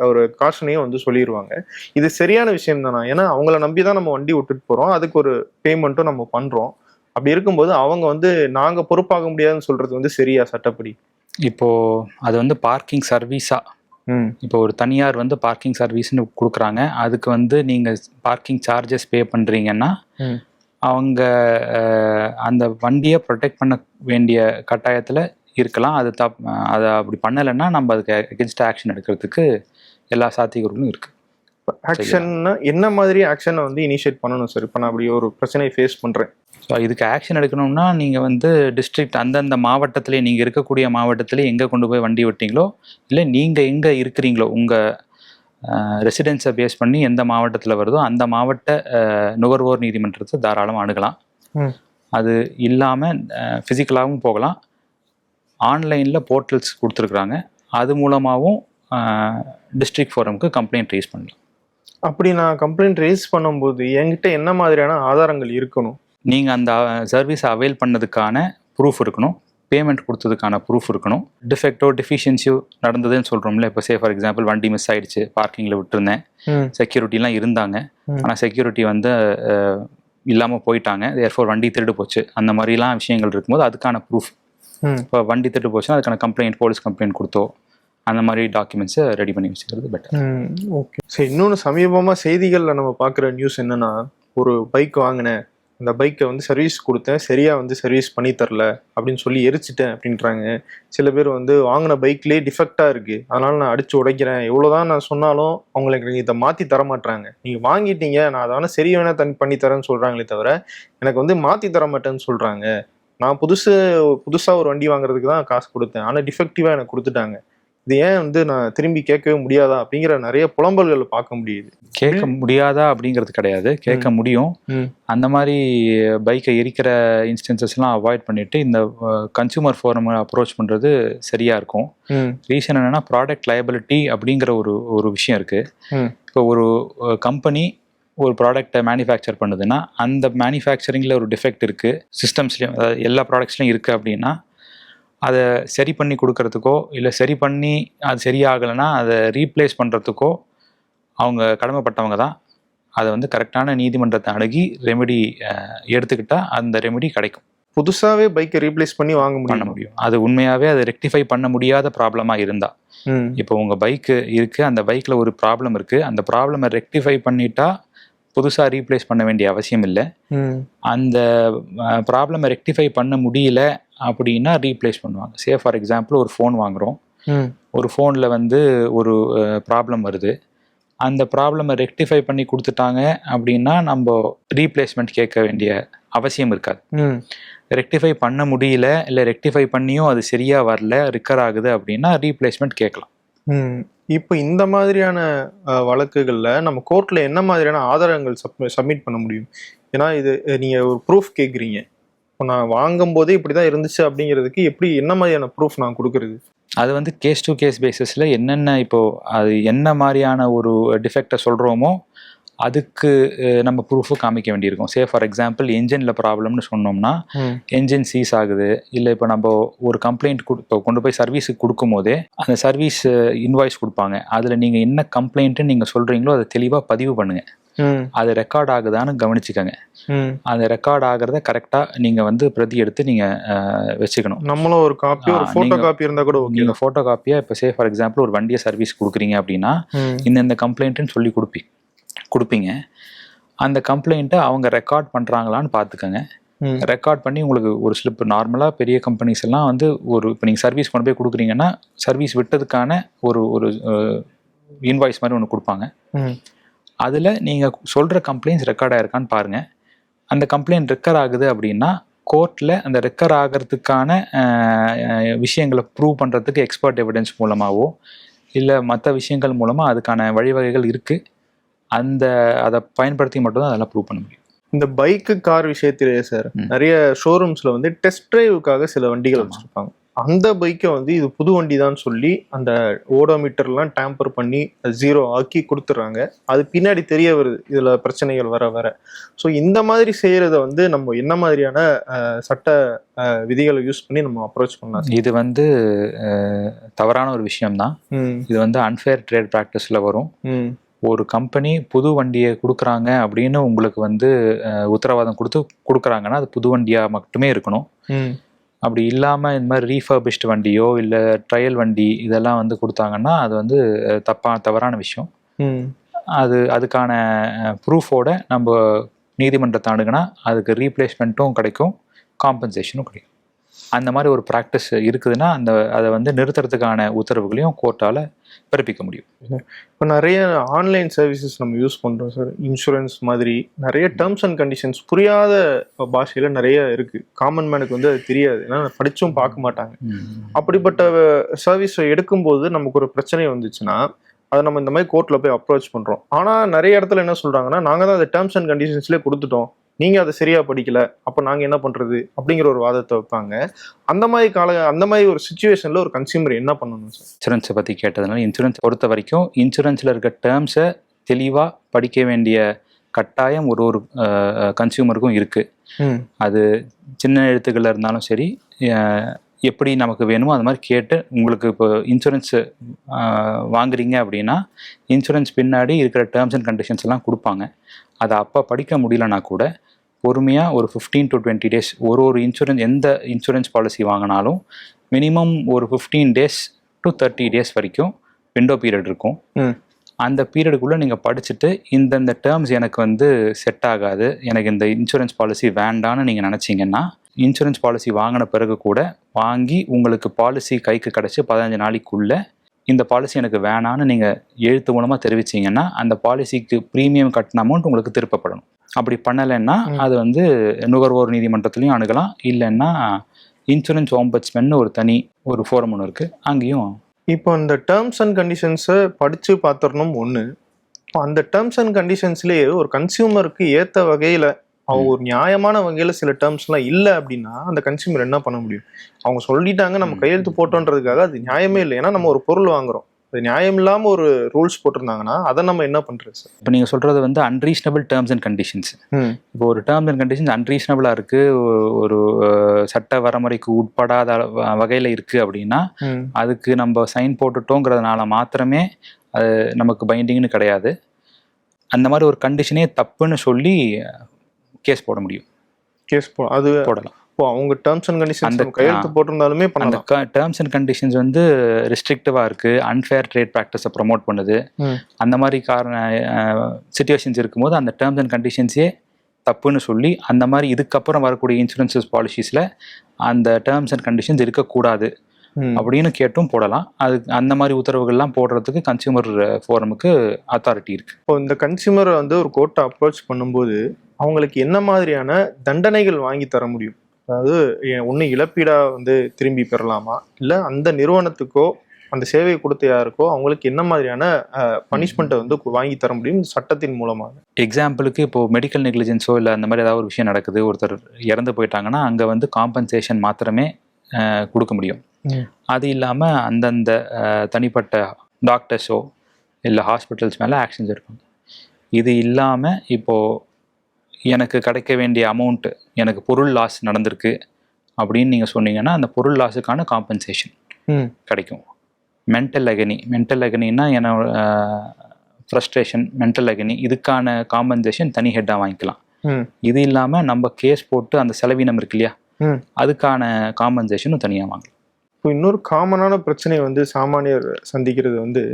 ஒரு காஷனையும் சொல்லிடுவாங்க. இது சரியான விஷயம் தானா? ஏன்னா அவங்கள நம்பிதான் நம்ம வண்டி விட்டுட்டு போறோம், அதுக்கு ஒரு பேமெண்ட்டும் நம்ம பண்றோம். அப்படி இருக்கும்போது அவங்க நாங்க பொறுப்பாக முடியாதுன்னு சொல்றது சரியா சட்டப்படி? இப்போ அது பார்க்கிங் சர்வீஸா, இப்போ ஒரு தனியார் பார்க்கிங் சர்வீஸ்னு கொடுக்குறாங்க, அதுக்கு நீங்கள் பார்க்கிங் சார்ஜஸ் பே பண்ணுறீங்கன்னா அவங்க அந்த வண்டியை ப்ரொடெக்ட் பண்ண வேண்டிய கட்டாயத்தில் இருக்கலாம். அதை அப்படி பண்ணலைன்னா நம்ம அதுக்கு எகென்ஸ்ட் ஆக்ஷன் எடுக்கிறதுக்கு எல்லா சாத்தியங்களும் இருக்குது. ஆக்ஷன்னா என்ன மாதிரி ஆக்ஷனை இனிஷியேட் பண்ணணும் சார்? இப்போ நான் அப்படி ஒரு பிரச்சனையை ஃபேஸ் பண்ணுறேன், ஸோ இதுக்கு ஆக்ஷன் எடுக்கணும்னா நீங்கள் டிஸ்ட்ரிக்ட் அந்தந்த மாவட்டத்திலே, நீங்கள் இருக்கக்கூடிய மாவட்டத்திலே எங்கே கொண்டு போய் வண்டி விட்டீங்களோ, இல்லை நீங்கள் எங்கே இருக்கிறீங்களோ உங்கள் ரெசிடென்ஸை பேஸ் பண்ணி எந்த மாவட்டத்தில் வருதோ அந்த மாவட்ட நுகர்வோர் நீதிமன்றத்தை தாராளமாக அணுகலாம். அது இல்லாமல் ஃபிசிக்கலாகவும் போகலாம். ஆன்லைனில் போர்ட்டல்ஸ் கொடுத்துருக்குறாங்க, அது மூலமாகவும் டிஸ்ட்ரிக்ட் ஃபோரமுக்கு கம்ப்ளைண்ட் ரைஸ் பண்ணலாம். அப்படி நான் கம்ப்ளைண்ட் ரைஸ் பண்ணும்போது என்கிட்ட என்ன மாதிரியான ஆதாரங்கள் இருக்கணும்? நீங்கள் அந்த சர்வீஸை அவைல் பண்ணதுக்கான ப்ரூஃப் இருக்கணும், பேமெண்ட் கொடுத்ததுக்கான ப்ரூஃப் இருக்கணும், டிஃபெக்டோ டெஃபிஷியன்சியோ நடந்ததுன்னு சொல்கிறோம்ல. இப்போ ஃபார் எக்ஸாம்பிள் வண்டி மிஸ் ஆகிடுச்சு, பார்க்கிங்கில் விட்டுருந்தேன், செக்யூரிட்டிலாம் இருந்தாங்க, ஆனால் செக்யூரிட்டி வந்து இல்லாமல் போயிட்டாங்க, தேர்ஃபோர் வண்டி திருடு போச்சு, அந்த மாதிரிலாம் விஷயங்கள் இருக்கும்போது அதுக்கான ப்ரூஃப். இப்போ வண்டி திருடு போச்சுன்னா அதுக்கான கம்ப்ளைண்ட், போலீஸ் கம்ப்ளைண்ட் கொடுத்தோ அந்த மாதிரி டாக்குமெண்ட்ஸை ரெடி பண்ணி வச்சுக்கிறது பெட்டர். ஓகே. சரி, இன்னொன்று சமீபமாக செய்திகளில் நம்ம பார்க்குற நியூஸ் என்னென்னா, ஒரு பைக் வாங்கினேன், அந்த பைக்கை வந்து சர்வீஸ் கொடுத்தேன், சரியாக வந்து சர்வீஸ் பண்ணி தரல அப்படின்னு சொல்லி எரிச்சிட்டேன் அப்படின்றாங்க. சில பேர் வந்து வாங்கின பைக்லேயே டிஃபெக்டாக இருக்குது, அதனால் நான் அடித்து உடைக்கிறேன், எவ்வளோதான் நான் சொன்னாலும் அவங்களுக்கு இதை மாற்றி தர மாட்டாங்க. நீங்கள் வாங்கிட்டீங்க, நான் அதை வேணால் சரி வேணால் பண்ணி தரேன்னு சொல்கிறாங்களே தவிர எனக்கு வந்து மாற்றி தர மாட்டேன்னு சொல்கிறாங்க. நான் புதுசாக ஒரு வண்டி வாங்குறதுக்கு தான் காசு கொடுத்தேன், ஆனால் டிஃபெக்டிவாக எனக்கு கொடுத்துட்டாங்க, இது ஏன் வந்து நான் திரும்பி கேட்கவே முடியாதா அப்படிங்கிற நிறைய புலம்பல்களை பார்க்க முடியுது. கேட்க முடியாதா அப்படிங்கிறது கிடையாது, கேட்க முடியும். அந்த மாதிரி பைக்கை எரிக்கிற இன்ஸ்டன்சஸ்லாம் அவாய்ட் பண்ணிட்டு இந்த கன்சூமர் ஃபோரம் அப்ரோச் பண்ணுறது சரியா இருக்கும். ரீசன் என்னன்னா, ப்ராடக்ட் லயபிலிட்டி அப்படிங்கிற ஒரு விஷயம் இருக்கு. இப்போ ஒரு கம்பெனி ஒரு ப்ராடக்டை மேனுஃபேக்சர் பண்ணுதுன்னா அந்த மேனுஃபேக்சரிங்கில் ஒரு டிஃபெக்ட் இருக்குது, சிஸ்டம்ஸ்லேயும் எல்லா ப்ராடக்ட்ஸ்லையும் இருக்குது அப்படின்னா அதை சரி பண்ணி கொடுக்கறதுக்கோ இல்லை சரி பண்ணி அது சரியாகலைன்னா அதை ரீப்ளேஸ் பண்ணுறதுக்கோ அவங்க கடமைப்பட்டவங்க தான். அதை வந்து கரெக்டான நீதிமன்றத்தை அணுகி ரெமெடி எடுத்துக்கிட்டால் அந்த ரெமெடி கிடைக்கும். புதுசாகவே பைக்கை ரீப்ளேஸ் பண்ணி பண்ண முடியும். அது உண்மையாகவே அதை ரெக்டிஃபை பண்ண முடியாத ப்ராப்ளமாக இருந்தால். இப்போ உங்கள் பைக்கு இருக்குது, அந்த பைக்கில் ஒரு ப்ராப்ளம் இருக்குது, அந்த ப்ராப்ளமை ரெக்டிஃபை பண்ணிட்டா புதுசாக ரீப்ளேஸ் பண்ண வேண்டிய அவசியம் இல்லை. அந்த ப்ராப்ளமை ரெக்டிஃபை பண்ண முடியல அப்படின்னா ரீப்ளேஸ் பண்ணுவாங்க. ஃபார் எக்ஸாம்பிள் ஒரு ஃபோன் வாங்குகிறோம், ஒரு ஃபோனில் வந்து ஒரு ப்ராப்ளம் வருது, அந்த ப்ராப்ளமை ரெக்டிஃபை பண்ணி கொடுத்துட்டாங்க அப்படின்னா நம்ம ரீப்ளேஸ்மெண்ட் கேட்க வேண்டிய அவசியம் இருக்காது. ரெக்டிஃபை பண்ண முடியல, இல்லை ரெக்டிஃபை பண்ணியும் அது சரியாக வரல, ரிக்கர் ஆகுது அப்படின்னா ரீப்ளேஸ்மெண்ட் கேட்கலாம். இப்போ இந்த மாதிரியான வழக்குகளில் நம்ம கோர்ட்டில் என்ன மாதிரியான ஆதாரங்கள் சப்மிட் பண்ண முடியும்? ஏன்னா இது நீங்கள் ஒரு ப்ரூஃப் கேட்குறீங்க, இப்போ நான் வாங்கும் போதே இப்படி தான் இருந்துச்சு அப்படிங்கிறதுக்கு என்ன மாதிரியான ப்ரூஃப் நான் கொடுக்குறது? அது வந்து கேஸ் டு கேஸ் பேசிஸில் என்னென்ன இப்போது அது என்ன மாதிரியான ஒரு டிஃபெக்டை சொல்கிறோமோ அதுக்கு நம்ம ப்ரூஃபு காமிக்க வேண்டியிருக்கும். ஃபார் எக்ஸாம்பிள் என்ஜினில் ப்ராப்ளம்னு சொன்னோம்னா என்ஜின் சீஸ் ஆகுது, இல்லை இப்போ நம்ம ஒரு கம்ப்ளைண்ட் கொண்டு போய் சர்வீஸுக்கு கொடுக்கும் போதே அந்த சர்வீஸ் இன்வாய்ஸ் கொடுப்பாங்க, அதில் நீங்கள் என்ன கம்ப்ளைண்ட்டுன்னு நீங்கள் சொல்கிறீங்களோ அதை தெளிவாக பதிவு பண்ணுங்கள். அது ரெக்கார்ட் ஆகுதான்னு கவனிச்சுக்கோங்க. அந்த ரெக்கார்ட் ஆகிறத கரெக்டாக நீங்கள் வந்து பிரதி எடுத்து நீங்கள் வச்சுக்கணும். நம்மளும் ஒரு காப்பி, ஒரு ஃபோட்டோ காப்பி இருந்தால் கூட ஓகே. நீங்கள் ஃபோட்டோ காப்பியாக இப்போ ஃபார் எக்ஸாம்பிள் ஒரு வண்டியை சர்வீஸ் கொடுக்குறீங்க அப்படின்னா இந்த கம்ப்ளைண்ட்டுன்னு சொல்லி கொடுப்பீங்க. அந்த கம்ப்ளைண்ட்டை அவங்க ரெக்கார்ட் பண்ணுறாங்களான்னு பார்த்துக்கோங்க. ரெக்கார்ட் பண்ணி உங்களுக்கு ஒரு ஸ்லிப், நார்மலாக பெரிய கம்பெனிஸ் எல்லாம் வந்து இப்போ நீங்கள் சர்வீஸ் கொண்டு போய் கொடுக்குறீங்கன்னா சர்வீஸ் விட்டதுக்கான ஒரு இன்வாய்ஸ் மாதிரி ஒன்று கொடுப்பாங்க. அதில் நீங்கள் சொல்கிற கம்ப்ளைண்ட்ஸ் ரெக்கார்ட் ஆகிருக்கான்னு பாருங்கள். அந்த கம்ப்ளைண்ட் ரெக்கர் ஆகுது அப்படின்னா கோர்ட்டில் அந்த ரெக்கர் ஆகிறதுக்கான விஷயங்களை ப்ரூவ் பண்ணுறதுக்கு எக்ஸ்பர்ட் எவிடன்ஸ் மூலமாகவோ இல்லை மற்ற விஷயங்கள் மூலமாக அதுக்கான வழிவகைகள் இருக்குது. அதை பயன்படுத்தி மட்டும்தான் அதெல்லாம் ப்ரூவ் பண்ண முடியும். இந்த பைக்கு கார் விஷயத்திலேயே சார் நிறைய ஷோரூம்ஸில் வந்து டெஸ்ட் டிரைவுக்காக சில வண்டிகள் வச்சுருப்பாங்க. அந்த பைக்கை வந்து இது புது வண்டி தான் சொல்லி அந்த ஓடோமீட்டர்லாம் டேம்பர் பண்ணி 0 ஆக்கி கொடுத்துட்றாங்க. அது பின்னாடி தெரிய வருது இதில் பிரச்சனைகள் வர. ஸோ இந்த மாதிரி செய்கிறத வந்து நம்ம என்ன மாதிரியான சட்ட விதிகளை யூஸ் பண்ணி நம்ம அப்ரோச் பண்ணலாம்? இது வந்து தவறான ஒரு விஷயம்தான். இது வந்து அன்ஃபேர் ட்ரேட் ப்ராக்டிஸில் வரும். ஒரு கம்பெனி புது வண்டியை கொடுக்குறாங்க அப்படின்னு உங்களுக்கு வந்து உத்தரவாதம் கொடுக்குறாங்கன்னா அது புது வண்டியாக மட்டுமே இருக்கணும். அப்படி இல்லாமல் இந்த மாதிரி ரீஃபர்பிஷ்டு வண்டியோ இல்லை ட்ரையல் வண்டி இதெல்லாம் வந்து கொடுத்தாங்கன்னா அது வந்து தவறான விஷயம். அதுக்கான ப்ரூஃபோட நம்ம நீதிமன்றத்தை அணுகுனா அதுக்கு ரீப்ளேஸ்மெண்ட்டும் கிடைக்கும், காம்பன்சேஷனும் கிடைக்கும். அந்த மாதிரி ஒரு ப்ராக்டிஸ் இருக்குதுன்னா அதை வந்து நிறுத்துறதுக்கான உத்தரவுகளையும் கோர்ட்டால் பிறப்பிக்க முடியும். இப்போ நிறைய ஆன்லைன் சர்வீசஸ் நம்ம யூஸ் பண்ணுறோம் சார். இன்சூரன்ஸ் மாதிரி நிறைய டேர்ம்ஸ் அண்ட் கண்டிஷன்ஸ் புரியாத பாஷையில் நிறைய இருக்குது. காமன் மேனுக்கு வந்து அது தெரியாது, ஏன்னா படித்தும் பார்க்க மாட்டாங்க. அப்படிப்பட்ட சர்வீஸை எடுக்கும்போது நமக்கு ஒரு பிரச்சனை வந்துச்சுன்னா அதை நம்ம இந்த மாதிரி கோர்ட்ல போய் அப்ரோச் பண்றோம். ஆனா நிறைய இடத்துல என்ன சொல்றாங்கன்னா, நாங்க தான் அந்த டேர்ம்ஸ் அண்ட் கண்டிஷன்ஸ்லேயே கொடுத்துட்டோம், நீங்க அதை சரியா படிக்கல, அப்ப நாங்க என்ன பண்றது அப்படிங்கிற ஒரு வாதத்தை வைப்பாங்க. அந்த மாதிரி ஒரு சுச்சுவேஷன்ல ஒரு கன்சியூமர் என்ன பண்ணணும் சார்? இன்சூரன்ஸை பற்றி கேட்டதுனால, இன்சூரன்ஸ் பொறுத்த வரைக்கும் இன்சூரன்ஸில் இருக்க டேர்ம்ஸை தெளிவாக படிக்க வேண்டிய கட்டாயம் ஒரு ஒரு கன்சியூமருக்கும் இருக்குது. அது சின்ன எழுத்துக்களில் இருந்தாலும் சரி, எப்படி நமக்கு வேணுமோ அது மாதிரி கேட்டு, உங்களுக்கு இப்போ இன்சூரன்ஸு வாங்குறீங்க அப்படின்னா இன்சூரன்ஸ் பின்னாடி இருக்கிற டேர்ம்ஸ் அண்ட் கண்டிஷன்ஸ் எல்லாம் கொடுப்பாங்க. அதை அப்போ படிக்க முடியலனா கூட பொறுமையாக ஒரு 15 to 20 days ஒரு இன்சூரன்ஸ், எந்த இன்சூரன்ஸ் பாலிசி வாங்கினாலும் மினிமம் ஒரு 15 days to 30 days வரைக்கும் விண்டோ பீரியட் இருக்கும். அந்த பீரியடுக்குள்ளே நீங்கள் படிச்சுட்டு இந்தந்த டேர்ம்ஸ் எனக்கு வந்து செட் ஆகாது, எனக்கு இந்த இன்சூரன்ஸ் பாலிசி வேண்டான்னு நீங்கள் நினச்சிங்கன்னா, இன்சூரன்ஸ் பாலிசி வாங்கின பிறகு கூட வாங்கி உங்களுக்கு பாலிசி கைக்கு கிடச்சி 15 நாளைக்குள்ளே இந்த பாலிசி எனக்கு வேணான்னு நீங்கள் எழுத்து மூலமாக தெரிவிச்சிங்கன்னா அந்த பாலிசிக்கு ப்ரீமியம் கட்டின அமௌண்ட் உங்களுக்கு திருப்பப்படணும். அப்படி பண்ணலைன்னா அது வந்து நுகர்வோர் நீதிமன்றத்துலையும் அணுகலாம், இல்லைன்னா இன்சூரன்ஸ் ஓம்பட்ஸ்மேன் ஒரு தனி ஒரு ஃபோரம் ஒன்று இருக்குது, அங்கேயும். இப்போ இந்த டேர்ம்ஸ் அண்ட் கண்டிஷன்ஸை படித்து பார்த்துடணும் ஒன்று. அந்த டேர்ம்ஸ் அண்ட் கண்டிஷன்ஸ்லேயே ஒரு கன்சியூமருக்கு ஏற்ற வகையில், அவங்க ஒரு நியாயமான வகையில் சில டேர்ம்ஸ்லாம் இல்லை அப்படின்னா அந்த கன்சியூமர் என்ன பண்ண முடியும்? அவங்க சொல்லிட்டாங்க, நம்ம கையெழுத்து போட்டோன்றதுக்காக அது நியாயமே இல்லை. ஏன்னா நம்ம ஒரு பொருள் வாங்குறோம், அது நியாயம் இல்லாமல் ஒரு ரூல்ஸ் போட்டிருந்தாங்கன்னா அதை நம்ம என்ன பண்ணுறது சார்? இப்போ நீங்கள் சொல்கிறது வந்து அன்ரீசனபிள் டேர்ம்ஸ் அண்ட் கண்டிஷன்ஸ். இப்போ ஒரு டேர்ம்ஸ் அண்ட் கண்டிஷன்ஸ் அன்ரீசனபிளாக இருக்குது, ஒரு சட்ட வரமுறைக்கு உட்படாத வகையில் இருக்குது அப்படின்னா அதுக்கு நம்ம சைன் போட்டுட்டோங்கிறதுனால மாத்திரமே அது நமக்கு பைண்டிங்னு கிடையாது. அந்த மாதிரி ஒரு கண்டிஷனே தப்புன்னு சொல்லி கேஸ் போட முடியும். அது போடலாம். அவங்க டேர்ம்ஸ் அண்ட் கண்டிஷன்ஸ் அந்த கையெழுத்து போட்டிருந்தாலுமே அந்த டேர்ம்ஸ் அண்ட் கண்டிஷன்ஸ் வந்து ரெஸ்ட்ரிக்டிவா இருக்கு, அன்ஃபேர் ட்ரேட் ப்ராக்டிஸை ப்ரமோட் பண்ணுது, அந்த மாதிரி சிச்சுவேஷன்ஸ் இருக்கும்போது அந்த டேர்ம்ஸ் அண்ட் கண்டிஷன்ஸே தப்புன்னு சொல்லி அந்த மாதிரி இதுக்கப்புறம் வரக்கூடிய இன்சூரன்ஸ் பாலிசிஸ்ல அந்த டேர்ம்ஸ் அண்ட் கண்டிஷன்ஸ் இருக்கக்கூடாது அப்படின்னு கேட்டும் போடலாம். அது அந்த மாதிரி உத்தரவுகள்லாம் போடுறதுக்கு கன்சியூமர் ஃபோரமுக்கு அத்தாரிட்டி இருக்கு. இப்போ இந்த கன்சியூமரை வந்து ஒரு கோர்ட்டை அப்ரோச் பண்ணும்போது அவங்களுக்கு என்ன மாதிரியான தண்டனைகள் வாங்கி தர முடியும்? அதாவது ஒன்று இழப்பீடா வந்து திரும்பி பெறலாமா, இல்லை அந்த நிறுவனத்துக்கோ அந்த சேவை கொடுத்த யாருக்கோ அவங்களுக்கு என்ன மாதிரியான பனிஷ்மெண்ட்டை வந்து வாங்கி தர முடியும் சட்டத்தின் மூலமாக? எக்ஸாம்பிளுக்கு இப்போ மெடிக்கல் நெக்லிஜென்ஸோ இல்லை அந்த மாதிரி ஏதாவது ஒரு விஷயம் நடக்குது, ஒருத்தர் இறந்து போயிட்டாங்கன்னா அங்கே வந்து காம்பன்சேஷன் மாத்திரமே கொடுக்க முடியும். அது இல்லாமல் அந்தந்த தனிப்பட்ட டாக்டர்ஸோ இல்லை ஹாஸ்பிட்டல்ஸ் மேலே ஆக்ஷன்ஸ் எடுப்பாங்க. இது இல்லாமல் இப்போது எனக்கு கிடைக்க வேண்டிய அமௌண்ட்டு, எனக்கு பொருள் லாஸ் நடந்திருக்கு அப்படின்னு நீங்கள் சொன்னீங்கன்னா அந்த பொருள் லாஸுக்கான காம்பன்சேஷன் கிடைக்கும். மென்டல் அகனின்னா என்னோட ஃப்ரஸ்ட்ரேஷன், மென்டல் அகனி, இதுக்கான காம்பன்சேஷன் தனி ஹெட்டாக வாங்கிக்கலாம். இது இல்லாமல் நம்ம கேஸ் போட்டு அந்த செலவினம் இருக்கு இல்லையா, அதுக்கான காம்பன்சேஷனும் தனியாக வாங்கலாம். இப்போ இன்னொரு காமனான பிரச்சனை வந்து சாமானியர் சந்திக்கிறது வந்து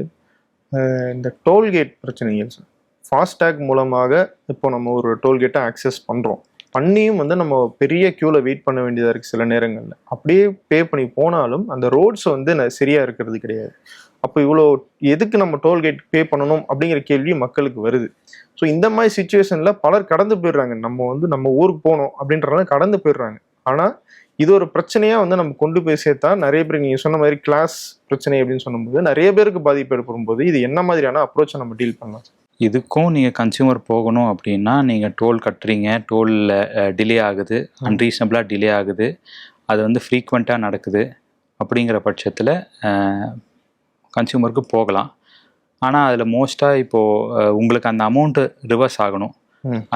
இந்த டோல்கேட் பிரச்சனைகள் சார். ஃபாஸ்டேக் மூலமாக இப்போ நம்ம ஒரு டோல்கேட்டை ஆக்சஸ் பண்ணுறோம், பண்ணியும் வந்து நம்ம பெரிய க்யூவில் வெயிட் பண்ண வேண்டியதாக இருக்குது சில நேரங்களில். அப்படியே பே பண்ணி போனாலும் அந்த ரோட்ஸ் வந்து சரியாக இருக்கிறது கிடையாது. அப்போ இவ்வளோ எதுக்கு நம்ம டோல்கேட் பே பண்ணணும் அப்படிங்கிற கேள்வி மக்களுக்கு வருது. ஸோ இந்த மாதிரி சுச்சுவேஷனில் பலர் கடந்து போயிடுறாங்க. நம்ம ஊருக்கு போகணும் அப்படின்றத கடந்து போயிடுறாங்க. ஆனால் இது ஒரு பிரச்சனையாக வந்து நம்ம கொண்டு போய் சேர்த்தா நிறைய பேர், நீங்கள் சொன்ன மாதிரி கிளாஸ் பிரச்சனை அப்படின்னு சொல்லும்போது நிறைய பேருக்கு பாதிப்பு ஏற்படும் போது இது என்ன மாதிரியான அப்ரோச்சை நம்ம டீல் பண்ணலாம்? இதுக்கும் நீங்கள் கன்சியூமர் போகணும் அப்படின்னா நீங்கள் டோல் கட்டுறீங்க, டோலில் டிலே ஆகுது, அன்ரீசனபிளாக டிலே ஆகுது, அது வந்து ஃப்ரீக்வெண்ட்டாக நடக்குது, அப்படிங்கிற பட்சத்தில் கன்சியூமருக்கு போகலாம். ஆனால் அதில் மோஸ்ட்டாக இப்போது உங்களுக்கு அந்த அமௌண்ட்டு ரிவர்ஸ் ஆகணும்.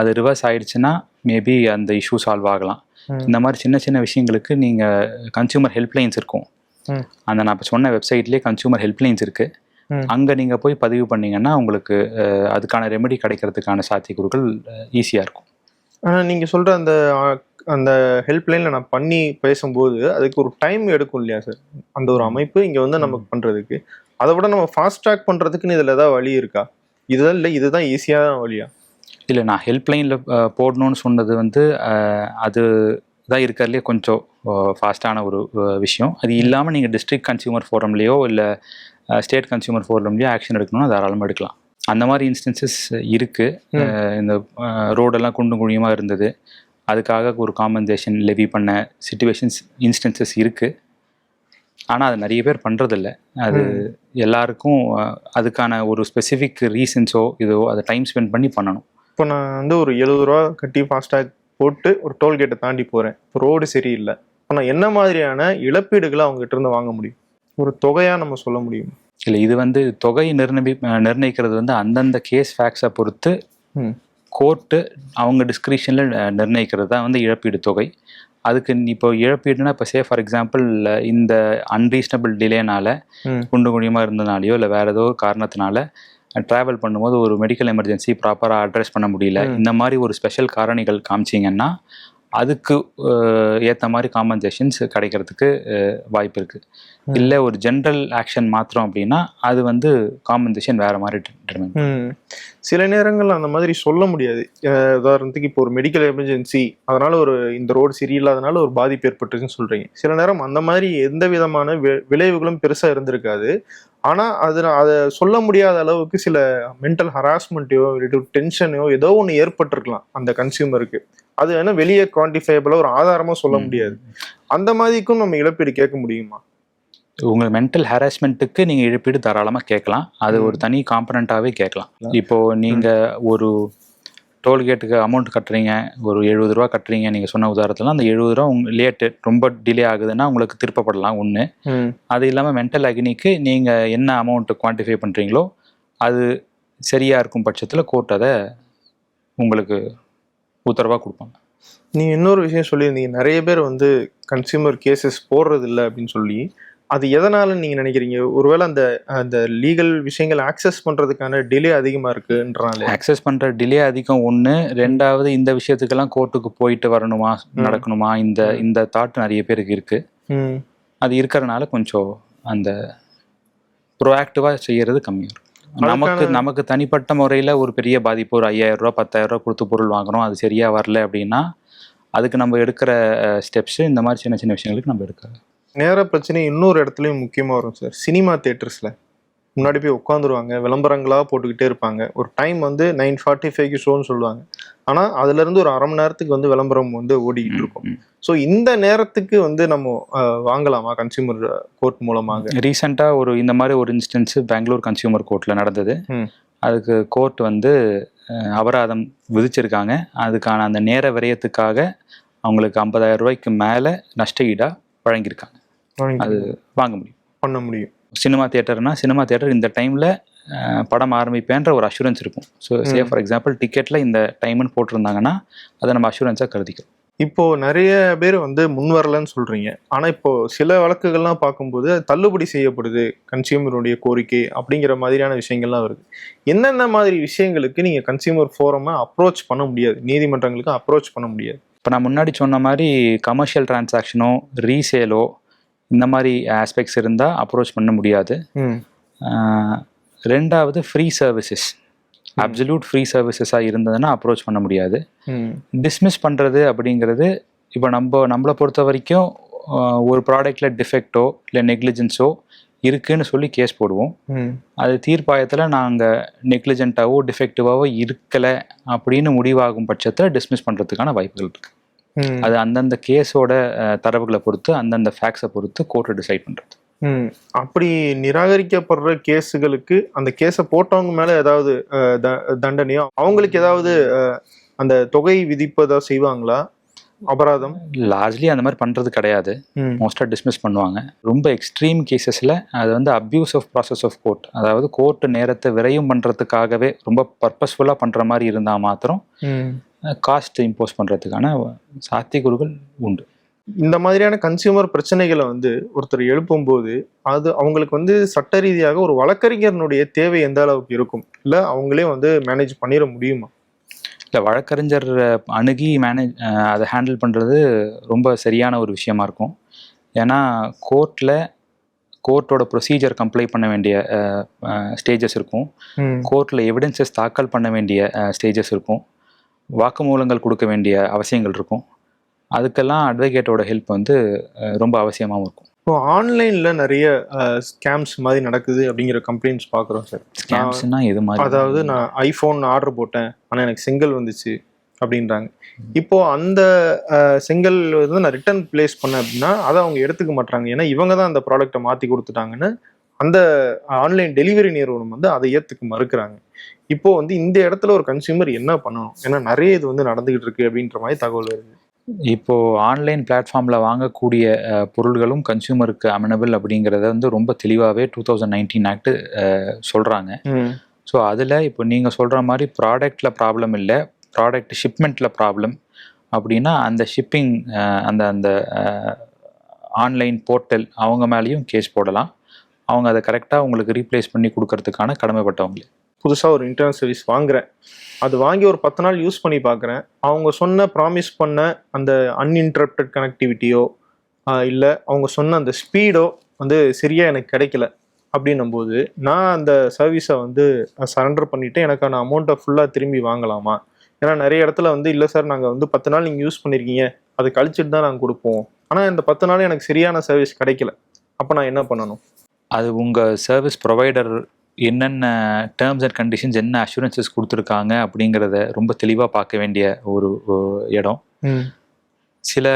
அது ரிவர்ஸ் ஆகிடுச்சுன்னா மேபி அந்த இஷ்யூ சால்வ் ஆகலாம். இந்த மாதிரி சின்ன சின்ன விஷயங்களுக்கு நீங்கள் கன்சியூமர் ஹெல்ப்லைன்ஸ் இருக்கும், அந்த நான் இப்போ சொன்ன வெப்சைட்லேயே கன்சியூமர் ஹெல்ப்லைன்ஸ் இருக்குது, அங்கே நீங்கள் போய் பதிவு பண்ணிங்கன்னா உங்களுக்கு அதுக்கான ரெமெடி கிடைக்கிறதுக்கான சாத்தியக்கூறுகள் ஈஸியாக இருக்கும். ஆனால் நீங்கள் சொல்கிற அந்த ஹெல்ப்லைனில் நான் பண்ணி பேசும்போது அதுக்கு ஒரு டைம் எடுக்கும் இல்லையா சார்? அந்த ஒரு அமைப்பு இங்கே வந்து நமக்கு பண்ணுறதுக்கு, அதை விட நம்ம ஃபாஸ்ட் ட்ராக் பண்ணுறதுக்குன்னு இதில் ஏதாவது வழி இருக்கா? இதுதான் இல்லை, இதுதான் ஈஸியான வழியா? இல்லை, நான் ஹெல்ப்லைனில் போடணும்னு சொன்னது வந்து அது தான் இருக்கிறதுலே கொஞ்சம் ஃபாஸ்ட்டான ஒரு விஷயம். அது இல்லாமல் நீங்கள் டிஸ்ட்ரிக்ட் கன்சியூமர் ஃபோரம்லேயோ இல்லை ஸ்டேட் கன்சியூமர் ஃபோரம்லேயோ ஆக்ஷன் எடுக்கணும்னா தாராளமாக எடுக்கலாம். அந்த மாதிரி இன்ஸ்டன்சஸ் இருக்குது. இந்த ரோடெல்லாம் குண்டும் குழியுமாக இருந்தது, அதுக்காக ஒரு காம்பன்சேஷன் லெவி பண்ண இன்ஸ்டன்சஸ் இருக்குது. ஆனால் அது நிறைய பேர் பண்ணுறதில்ல. அது எல்லாருக்கும் அதுக்கான ஒரு ஸ்பெசிஃபிக் ரீசன்ஸோ இதோ அதை டைம் ஸ்பெண்ட் பண்ணி பண்ணணும். இப்போ நான் வந்து ஒரு 70 ரூபா கட்டி ஃபாஸ்டாக் போட்டு ஒரு டோல்கேட்டை தாண்டி போகிறேன், ரோடு சரியில்லை, இப்போ நான் என்ன மாதிரியான இழப்பீடுகளை அவங்ககிட்ட இருந்து வாங்க முடியும்? ஒரு தொகையாக நம்ம சொல்ல முடியும்? இல்லை, இது வந்து தொகை நிர்ணயிக்கிறது வந்து அந்தந்த கேஸ் ஃபேக்ஸை பொறுத்து கோர்ட்டு அவங்க டிஸ்கிரிப்ஷனில் நிர்ணயிக்கிறது தான் வந்து இழப்பீடு தொகை. அதுக்கு இப்போ இழப்பீடுனா இப்போ ஃபார் எக்ஸாம்பிள் இந்த அன்ரீசனபிள் டிலேனால குண்டு குழியமாக இருந்தனாலையோ இல்லை வேறு ஏதோ காரணத்தினால ட்ராவல் பண்ணும்போது ஒரு மெடிக்கல் எமர்ஜென்சி ப்ராப்பராக அட்ரஸ் பண்ண முடியல, இந்த மாதிரி ஒரு ஸ்பெஷல் காரணிகள் காமிச்சிங்கன்னா அதுக்கு ஏற்ற மாதிரி காம்பன்சேஷன்ஸ் கிடைக்கிறதுக்கு வாய்ப்பு இருக்குது. இல்லை ஒரு ஜென்ரல் ஆக்ஷன் மாத்திரம் அப்படின்னா அது வந்து காம்பன்சேஷன் வேறு மாதிரி டிட்டர்மைன். சில நேரங்கள் அந்த மாதிரி சொல்ல முடியாது. உதாரணத்துக்கு இப்போ ஒரு மெடிக்கல் எமர்ஜென்சி, அதனால ஒரு இந்த ரோடு சரியில்லாதனால ஒரு பாதிப்பு ஏற்பட்டுச்சுன்னு சொல்கிறீங்க. சில நேரம் அந்த மாதிரி எந்த விதமான விளைவுகளும் பெருசாக இருந்திருக்காது. ஆனால் அதை சொல்ல முடியாத அளவுக்கு சில மென்டல் ஹராஸ்மெண்ட்டையோ டென்ஷனையோ ஏதோ ஒன்று ஏற்பட்டிருக்கலாம் அந்த கன்சியூமருக்கு. அது என்ன வெளியே குவான்டிஃபைபிளாக ஒரு ஆதாரமாக சொல்ல முடியாது. அந்த மாதிரிக்கும் நம்ம இழப்பீடு கேட்க முடியுமா? உங்கள் மென்டல் ஹராஸ்மெண்ட்டுக்கு நீங்கள் இழப்பீடு தாராளமாக கேட்கலாம். அது ஒரு தனி காம்பனண்ட்டாகவே கேட்கலாம். இப்போது நீங்கள் ஒரு டோல்கேட்டுக்கு அமௌண்ட் கட்டுறீங்க, ஒரு 70 ரூபா கட்டுறீங்க, நீங்கள் சொன்ன உதாரணத்தில் அந்த 70 ரூபா லேட்டு ரொம்ப டிலே ஆகுதுன்னா உங்களுக்கு திருப்பப்படலாம் ஒன்று. அது இல்லாமல் மென்டல் அக்னிக்கு நீங்கள் என்ன அமௌண்ட்டு குவான்டிஃபை பண்ணுறீங்களோ அது சரியாக இருக்கும் பட்சத்தில் கோர்ட் அதை உங்களுக்கு உத்தரவாக கொடுப்பாங்க. நீங்கள் இன்னொரு விஷயம் சொல்லியிருந்தீங்க, நிறைய பேர் வந்து கன்சியூமர் கேசஸ் போடுறது இல்லை அப்படின்னு சொல்லி. அது எதனால நீங்கள் நினைக்கிறீங்க? ஒருவேளை அந்த லீகல் விஷயங்கள் ஆக்சஸ் பண்ணுறதுக்கான டிலே அதிகமாக இருக்குன்றாங்க. ஆக்சஸ் பண்ணுற டிலே அதிகம் ஒன்று. ரெண்டாவது, இந்த விஷயத்துக்கெல்லாம் கோர்ட்டுக்கு போயிட்டு வரணுமா, நடக்கணுமா, இந்த தாட் நிறைய பேருக்கு இருக்குது. அது இருக்கிறதுனால கொஞ்சம் அந்த ப்ரோஆக்டிவாக செய்கிறது கம்மியாக இருக்கும். நமக்கு தனிப்பட்ட முறையில் ஒரு பெரிய பாதிப்பு, ஒரு 5000 ரூபா 10,000 ரூபா கொடுத்து பொருள் வாங்குறோம், அது சரியாக வரல அப்படின்னா அதுக்கு நம்ம எடுக்கிற ஸ்டெப்ஸு இந்த மாதிரி சின்ன சின்ன விஷயங்களுக்கு நம்ம எடுக்கிறது. நேர பிரச்சனை இன்னொரு இடத்துலையும் முக்கியமாக வரும் சார். சினிமா தியேட்டர்ஸில் முன்னாடி போய் உட்காந்துருவாங்க, விளம்பரங்களாக போட்டுக்கிட்டே இருப்பாங்க. ஒரு டைம் வந்து 9:45க்கு ஷோன்னு சொல்லுவாங்க, ஆனால் அதுலேருந்து ஒரு அரை மணி நேரத்துக்கு வந்து விளம்பரம் வந்து ஓடிக்கிட்டு இருக்கும். ஸோ இந்த நேரத்துக்கு வந்து நம்ம வாங்கலாமா கன்சியூமர் கோர்ட் மூலமாக? ரீசெண்டாக இந்த மாதிரி ஒரு இன்ஸ்டன்ஸு பெங்களூர் கன்சியூமர் கோர்ட்டில் நடந்தது. அதுக்கு கோர்ட் வந்து அபராதம் விதிச்சிருக்காங்க. அதுக்கான அந்த நேர விரயத்துக்காக அவங்களுக்கு 50,000 ரூபாய்க்கு மேலே நஷ்ட ஈடாக வழங்கியிருக்காங்க. அது வாங்க முடியும், பண்ண முடியும். சினிமா தியேட்டர் இந்த டைமில் படம் ஆரம்பிப்பேன்ற ஒரு அஷூரன்ஸ் இருக்கும். ஸோ ஃபார் எக்ஸாம்பிள் டிக்கெட்டில் இந்த டைம்னு போட்டிருந்தாங்கன்னா அதை நம்ம அஷூரன்ஸாக கருதிக்கிறோம். இப்போ நிறைய பேர் வந்து முன் வரலன்னு சொல்றீங்க, ஆனா இப்போ சில வழக்குகள்லாம் பார்க்கும்போது தள்ளுபடி செய்யப்படுது கன்சியூமருடைய கோரிக்கை அப்படிங்கிற மாதிரியான விஷயங்கள்லாம் வருது. என்னென்ன மாதிரி விஷயங்களுக்கு நீங்க கன்சியூமர் ஃபோரமை அப்ரோச் பண்ண முடியாது, நீதிமன்றங்களுக்கு அப்ரோச் பண்ண முடியாது? இப்போ நான் முன்னாடி சொன்ன மாதிரி கமர்ஷியல் டிரான்சாக்ஷனோ ரீசேலோ இந்த மாதிரி ஆஸ்பெக்ட்ஸ் இருந்தால் அப்ரோச் பண்ண முடியாது. ரெண்டாவது, ஃப்ரீ சர்வீசஸ், அப்சல்யூட் ஃப்ரீ சர்வீசஸாக இருந்ததுன்னா அப்ரோச் பண்ண முடியாது. டிஸ்மிஸ் பண்ணுறது அப்படிங்கிறது, இப்போ நம்மளை பொறுத்த வரைக்கும் ஒரு ப்ராடக்டில் டிஃபெக்டோ இல்லை நெக்லிஜென்ஸோ இருக்குன்னு சொல்லி கேஸ் போடுவோம். அது தீர்ப்பாயத்தில் நாங்கள் நெக்லிஜென்ட்டாவோ டிஃபெக்டிவாவோ இருக்கலை அப்படின்னு முடிவாகும் பட்சத்தில் டிஸ்மிஸ் பண்ணுறதுக்கான வாய்ப்புகள் இருக்குது. அது அந்தந்த கேஸோட தரவுகளை பொறுத்து, அந்தந்த ஃபேக்ஸை பொறுத்து கோர்ட்டு டிசைட் பண்ணுறது. அப்படி நிராகரிக்கப்படுற கேஸுகளுக்கு அந்த கேஸை போட்டவங்க மேலே ஏதாவது தண்டனையோ, அவங்களுக்கு ஏதாவது அந்த தொகை விதிப்பதா செய்வாங்களா? அபராதம் லார்ஜ்லி அந்த மாதிரி பண்ணுறது கிடையாது. மோஸ்ட்டாக டிஸ்மிஸ் பண்ணுவாங்க. ரொம்ப எக்ஸ்ட்ரீம் கேசஸில் அது வந்து abuse of process of court, அதாவது கோர்ட்டு நேரத்தை விரையும் பண்ணுறதுக்காகவே ரொம்ப பர்பஸ்ஃபுல்லாக பண்ணுற மாதிரி இருந்தால் மாத்திரம் காஸ்ட் இம்போஸ் பண்ணுறதுக்கான சாத்தியக்கூறுகள் உண்டு. இந்த மாதிரியான கன்சியூமர் பிரச்சனைகளை வந்து ஒருத்தர் எழுப்பும்போது அது அவங்களுக்கு வந்து சட்ட ரீதியாக ஒரு வழக்கறிஞர்னுடைய தேவை எந்த அளவுக்கு இருக்கும், இல்லை அவங்களே வந்து மேனேஜ் பண்ணிட முடியுமா? இல்லை, வழக்கறிஞர் அணுகி அதை ஹேண்டில் பண்ணுறது ரொம்ப சரியான ஒரு விஷயமா இருக்கும். ஏன்னா கோர்ட்டோட ப்ரொசீஜர் கம்ப்ளை பண்ண வேண்டிய ஸ்டேஜஸ் இருக்கும், கோர்ட்டில் எவிடன்சஸ் தாக்கல் பண்ண வேண்டிய ஸ்டேஜஸ் இருக்கும், வாக்குமூலங்கள் கொடுக்க வேண்டிய அவசியங்கள் இருக்கும். அதுக்கெல்லாம் அட்வொகேட்டோட ஹெல்ப் வந்து ரொம்ப அவசியமாகவும் இருக்கும். இப்போ ஆன்லைனில் நிறைய ஸ்கேம்ஸ் மாதிரி நடக்குது அப்படிங்கிற கம்ப்ளைண்ட்ஸ் பார்க்குறோம் சார். ஸ்கேம்ஸ்னா எது மாதிரி? அதாவது நான் ஐஃபோன் ஆர்டர் போட்டேன், ஆனால் எனக்கு செங்கல் வந்துச்சு, அப்படின்றாங்க. இப்போ அந்த செங்கல் வந்து நான் ரிட்டர்ன் பிளேஸ் பண்ணேன் அப்படின்னா அதை அவங்க எடுத்துக்க மாட்டாங்க. ஏன்னா இவங்க தான் அந்த ப்ராடக்ட்டை மாற்றி கொடுத்துட்டாங்கன்னு அந்த ஆன்லைன் டெலிவரி நிறுவனம் வந்து அதை ஏற்றுக்க மறுக்கிறாங்க. இப்போ வந்து இந்த இடத்துல ஒரு கன்சியூமர் என்ன பண்ணணும்? ஏன்னா நிறைய இது வந்து நடந்துகிட்டு இருக்கு அப்படின்ற மாதிரி தகவல் வருது. இப்போ ஆன்லைன் பிளாட்ஃபார்ம்ல வாங்கக்கூடிய பொருள்களும் கன்சியூமருக்கு அமெனபிள் அப்படிங்கிறத வந்து ரொம்ப தெளிவாகவே 2019 ஆக்ட் சொல்கிறாங்க. ஸோ அதில் இப்போ நீங்கள் சொல்கிற மாதிரி ப்ராடக்டில் ப்ராப்ளம் இல்லை, ப்ராடக்ட் ஷிப்மெண்ட்டில் ப்ராப்ளம் அப்படின்னா அந்த ஷிப்பிங் அந்த அந்த ஆன்லைன் போர்ட்டல் அவங்க மேலேயும் கேஸ் போடலாம். அவங்க அதை கரெக்டாக உங்களுக்கு ரீப்ளேஸ் பண்ணி கொடுக்கறதுக்கான கடமைப்பட்டவங்களே. புதுசாக ஒரு இன்டர்நெட் சர்வீஸ் வாங்குறேன், அது வாங்கி ஒரு 10 நாள் யூஸ் பண்ணி பார்க்குறேன், அவங்க சொன்ன ப்ராமிஸ் பண்ண அந்த அன்இன்டரப்டட் கனெக்டிவிட்டியோ இல்லை அவங்க சொன்ன அந்த ஸ்பீடோ வந்து சரியாக எனக்கு கிடைக்கல அப்படின்னும் போது நான் அந்த சர்வீஸை வந்து சரண்டர் பண்ணிவிட்டு எனக்கான அமௌண்ட்டை ஃபுல்லாக திரும்பி வாங்கலாமா? ஏன்னா நிறைய இடத்துல வந்து இல்லை சார் நாங்கள் வந்து 10 நாள் நீங்கள் யூஸ் பண்ணியிருக்கீங்க, அதை கழிச்சிட்டு தான் நாங்கள் கொடுப்போம், ஆனால் இந்த 10 நாள் எனக்கு சரியான சர்வீஸ் கிடைக்கல, அப்போ நான் என்ன பண்ணணும்? அது உங்கள் சர்வீஸ் ப்ரொவைடர் என்னென்ன டேர்ம்ஸ் அண்ட் கண்டிஷன்ஸ், என்ன அஷூரன்சஸ் கொடுத்துருக்காங்க அப்படிங்கிறத ரொம்ப தெளிவாக பார்க்க வேண்டிய ஒரு இடம். சில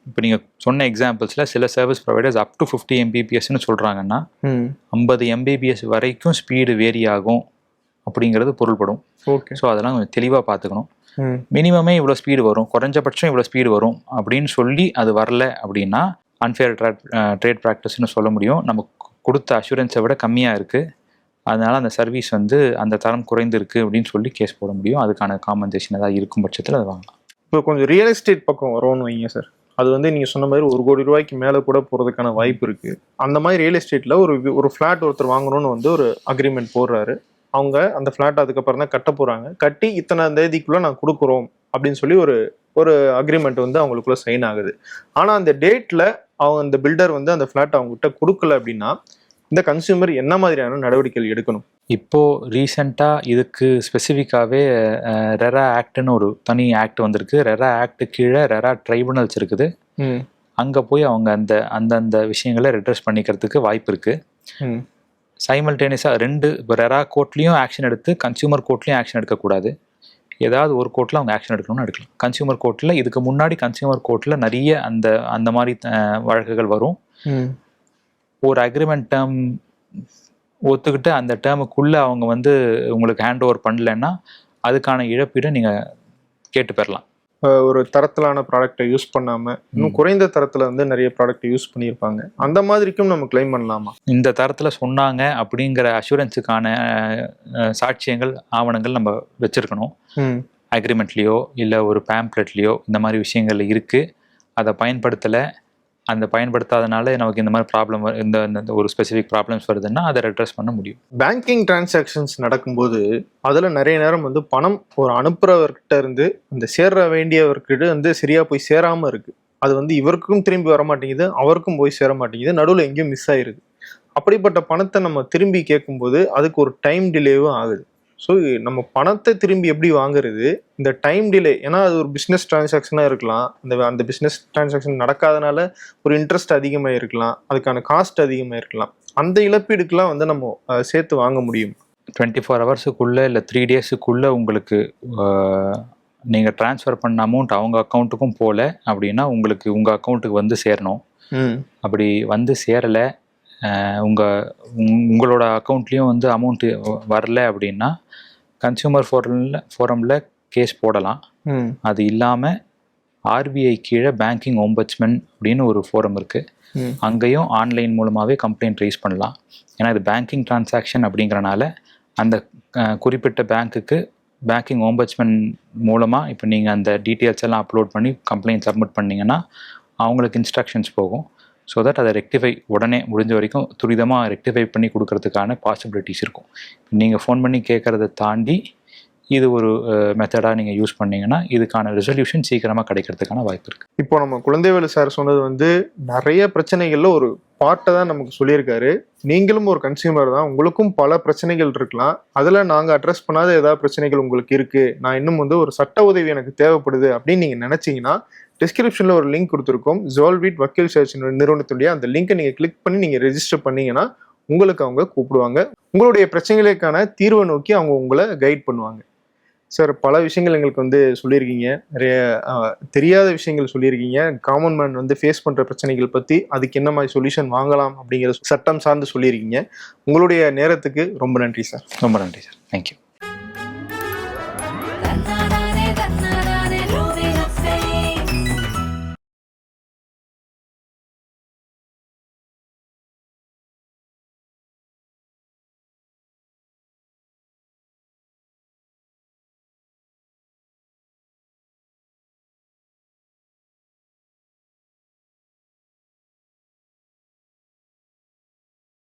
இப்போ நீங்கள் சொன்ன எக்ஸாம்பிள்ஸில் சில service providers up to 50 Mbps சொல்கிறாங்கன்னா 50 Mbps வரைக்கும் ஸ்பீடு வேரி ஆகும் அப்படிங்கிறது பொருள்படும். ஓகே. ஸோ அதெல்லாம் கொஞ்சம் தெளிவாக பார்த்துக்கணும். மினிமமே இவ்வளோ ஸ்பீடு வரும், குறைஞ்சபட்சம் இவ்வளோ ஸ்பீடு வரும் அப்படின்னு சொல்லி அது வரல அப்படின்னா அன்ஃபேர் ட்ரேட் ப்ராக்டிஸ்னு சொல்ல முடியும். நமக்கு கொடுத்த அஷூரன்ஸை விட கம்மியாக இருக்குது, அதனால் அந்த சர்வீஸ் வந்து அந்த தரம் குறைந்து இருக்குது அப்படின்னு சொல்லி கேஸ் போட முடியும். அதுக்கான காம்பன்சேஷன் ஏதாவது இருக்கும் பட்சத்தில் அது வாங்கலாம். இப்போ கொஞ்சம் ரியல் எஸ்டேட் பக்கம் வரோன்னு வைங்க சார், அது வந்து நீங்கள் சொன்ன மாதிரி 1 கோடி ரூபாய்க்கு மேலே கூட போகிறதுக்கான வாய்ப்பு இருக்குது. அந்த மாதிரி ரியல் எஸ்டேட்டில் ஒரு ஃப்ளாட் ஒருத்தர் வாங்கணும்னு வந்து ஒரு அக்ரிமெண்ட் போடுறாரு. அவங்க அந்த ஃப்ளாட் அதுக்கப்புறம் தான் கட்ட போகிறாங்க, கட்டி இத்தனை தேதிக்குள்ளே நான் கொடுக்குறோம் அப்படின்னு சொல்லி ஒரு அக்ரிமெண்ட் வந்து அவங்களுக்குள்ள சைன் ஆகுது. ஆனால் அந்த டேட்டில் அவங்க அந்த பில்டர் வந்து அந்த ஃப்ளாட் அவங்ககிட்ட கொடுக்கல அப்படின்னா இந்த கன்சியூமர் என்ன மாதிரியான நடவடிக்கைகள் எடுக்கணும்? இப்போது ரீசெண்டாக இதுக்கு ஸ்பெசிஃபிக்காகவே ரெரா ஆக்ட்னு ஒரு தனி ஆக்ட் வந்திருக்கு. ரெரா ஆக்ட் கீழே ரெரா ட்ரைபுனல்ஸ் இருக்குது. அங்கே போய் அவங்க அந்தந்த விஷயங்களை ரெட்ரஸ் பண்ணிக்கிறதுக்கு வாய்ப்பு இருக்குது. சைமல்டேனியஸாக இப்போ ரெரா கோர்ட்லேயும் ஆக்ஷன் எடுத்து கன்சியூமர் கோர்ட்லேயும் ஆக்ஷன் எடுக்கக்கூடாது. ஏதாவது ஒரு கோர்ட்டில் அவங்க ஆக்ஷன் எடுக்கணும்னு எடுக்கலாம். கன்சியூமர் கோர்ட்டில் இதுக்கு முன்னாடி கன்சியூமர் கோர்ட்டில் நிறைய அந்த மாதிரி வழக்குகள் வரும். ஒரு அக்ரிமெண்ட் டேர்ம் ஒத்துக்கிட்டு அந்த டேர்முக்குள்ளே அவங்க வந்து உங்களுக்கு ஹேண்ட் ஓவர் பண்ணலைன்னா அதுக்கான இழப்பீடு நீங்கள் கேட்டு பெறலாம். ஒரு தரத்திலான ப்ராடக்டை யூஸ் பண்ணாமல் இன்னும் குறைந்த தரத்தில் வந்து நிறைய ப்ராடக்டை யூஸ் பண்ணியிருப்பாங்க, அந்த மாதிரிக்கும் நம்ம கிளைம் பண்ணலாமா? இந்த தரத்தில் சொன்னாங்க அப்படிங்கிற அஷூரன்ஸுக்கான சாட்சியங்கள் ஆவணங்கள் நம்ம வச்சுருக்கணும். அக்ரிமெண்ட்லேயோ இல்லை ஒரு பேம்ப்ளெட்லேயோ இந்த மாதிரி விஷயங்கள் இருக்குது. அதை பயன்படுத்தாதனால நமக்கு இந்த மாதிரி ப்ராப்ளம் இந்த ஒரு ஸ்பெசிஃபிக் ப்ராப்ளம்ஸ் வருதுன்னா அதை ரெட்ரஸ் பண்ண முடியும். பேங்கிங் டிரான்சாக்ஷன்ஸ் நடக்கும்போது அதில் நிறைய நேரம் வந்து பணம் ஒரு அனுப்புறவர்கிட்ட இருந்து இந்த சேர வேண்டியவர்கிட்ட வந்து சரியாக போய் சேராமல் இருக்குது. அது வந்து இவருக்கும் திரும்பி வர மாட்டேங்குது, அவருக்கும் போய் சேர மாட்டேங்குது, நடுவில் எங்கேயும் மிஸ் ஆகிருது. அப்படிப்பட்ட பணத்தை நம்ம திரும்பி கேட்கும்போது அதுக்கு ஒரு டைம் டிலேவும் ஆகுது. ஸோ நம்ம பணத்தை திரும்பி எப்படி வாங்குறது, இந்த டைம் டிலே, ஏன்னா அது ஒரு பிஸ்னஸ் டிரான்சாக்ஷனாக இருக்கலாம், அந்த பிஸ்னஸ் டிரான்சாக்ஷன் நடக்காதனால ஒரு இன்ட்ரெஸ்ட் அதிகமாக இருக்கலாம், அதுக்கான காஸ்ட் அதிகமாக இருக்கலாம். அந்த இழப்பீடுக்கெல்லாம் வந்து நம்ம சேர்த்து வாங்க முடியும். 24 ஹவர்ஸுக்குள்ளே இல்லை 3 டேஸுக்குள்ளே உங்களுக்கு நீங்கள் ட்ரான்ஸ்ஃபர் பண்ண அமௌண்ட் அவங்க அக்கௌண்ட்டுக்கும் போகல அப்படின்னா உங்கள் அக்கௌண்ட்டுக்கு வந்து சேரணும். அப்படி வந்து சேரலை, உங்களோட அக்கௌண்ட்லேயும் வந்து அமௌண்ட்டு வரல அப்படின்னா கன்சியூமர் ஃபோரமில் கேஸ் போடலாம். அது இல்லாமல் ஆர்பிஐ கீழே பேங்கிங் ஓம்பட்ஸ்மன் அப்படின்னு ஒரு ஃபோரம் இருக்குது, அங்கேயும் ஆன்லைன் மூலமாகவே கம்ப்ளைண்ட் ரைஸ் பண்ணலாம். ஏன்னா இது பேங்கிங் டிரான்சாக்ஷன் அப்படிங்கிறனால அந்த குறிப்பிட்ட பேங்க்குக்கு பேங்கிங் ஓம்பட்ஸ்மன் மூலமாக இப்போ நீங்கள் அந்த டீட்டெயில்ஸ் எல்லாம் அப்லோட் பண்ணி கம்ப்ளைண்ட் சப்மிட் பண்ணிங்கன்னா அவங்களுக்கு இன்ஸ்ட்ரக்ஷன்ஸ் போகும். ஸோ தட் அதை ரெக்டிஃபை உடனே முடிஞ்ச வரைக்கும் துரிதமாக ரெக்டிஃபை பண்ணி கொடுக்கறதுக்கான பாசிபிலிட்டிஸ் இருக்கும். நீங்கள் ஃபோன் பண்ணி கேட்குறத தாண்டி இது ஒரு மெத்தடாக நீங்கள் யூஸ் பண்ணிங்கன்னா இதுக்கான ரெசல்யூஷன் சீக்கிரமாக கிடைக்கிறதுக்கான வாய்ப்பு இருக்குது. இப்போ நம்ம குழந்தைவேலு சார் சொன்னது வந்து நிறைய பிரச்சனைகளில் ஒரு பார்ட்டை தான் நமக்கு சொல்லியிருக்காரு. நீங்களும் ஒரு கன்சியூமர் தான், உங்களுக்கும் பல பிரச்சனைகள் இருக்கலாம். அதில் நாங்கள் அட்ரஸ் பண்ணாத ஏதாவது பிரச்சனைகள் உங்களுக்கு இருக்குது, நான் இன்னும் வந்து ஒரு சட்ட உதவி எனக்கு தேவைப்படுது அப்படின்னு நீங்கள் நினச்சிங்கன்னா டிஸ்கிரிப்ஷனில் ஒரு லிங்க் கொடுத்துருக்கோம். ஜோல்விட் வக்கீல் சர்ச் நிறுவனத்துடைய அந்த லிங்கை நீங்கள் கிளிக் பண்ணி நீங்கள் ரெஜிஸ்டர் பண்ணீங்கன்னா உங்களுக்கு அவங்க கூப்பிடுவாங்க. உங்களுடைய பிரச்சனைகளுக்கான தீர்வை நோக்கி அவங்க உங்களை கைட் பண்ணுவாங்க. சார் பல விஷயங்கள் எங்களுக்கு வந்து சொல்லியிருக்கீங்க, நிறைய தெரியாத விஷயங்கள் சொல்லியிருக்கீங்க. காமன் மேன் வந்து ஃபேஸ் பண்ற பிரச்சனைகள் பத்தி, அதுக்கு என்ன மாதிரி சொல்யூஷன் வாங்கலாம் அப்படிங்கிற சட்டம் சார்ந்து சொல்லியிருக்கீங்க. உங்களுடைய நேரத்துக்கு ரொம்ப நன்றி சார். ரொம்ப நன்றி சார். தேங்க்யூ.